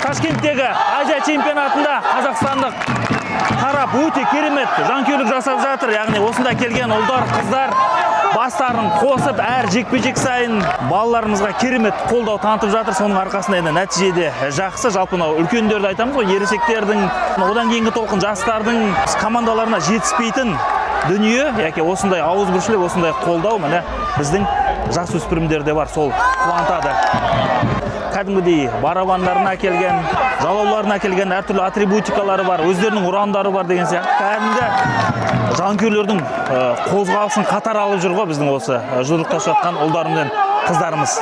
Ташкенттегі Азия чемпионатында қазақстандық тарап өте керемет жанкүйерлік жасап жатыр. Яғни осында келген ұлдар, қыздар бастарын қосып, әр жекпе-жек сайын балаларымызға керемет қолдау танытып жатыр. Соның арқасында енді нәтижеде жақсы. Жалпы үлкендерді айтамыз ғой, ересектердің, одан кейінгі толқын жастардың командаларына жетіспейтін дүние, яки осындай ауызбіршілік, осындай қолдау міне біздің жасөспірімдерде бар, сол қуантады. Кәдімгідей барабандарын әкелген, жалауларын әкелген әртүрлі атрибутикалары бар, өздерінің ұрандары бар деген сияқты. Кәдімгі жанкүйерлердің қозғалысын қатар алып жүр ғой біздің осы жұдырықтасып жатқан ұлдарымыз бен қыздарымыз.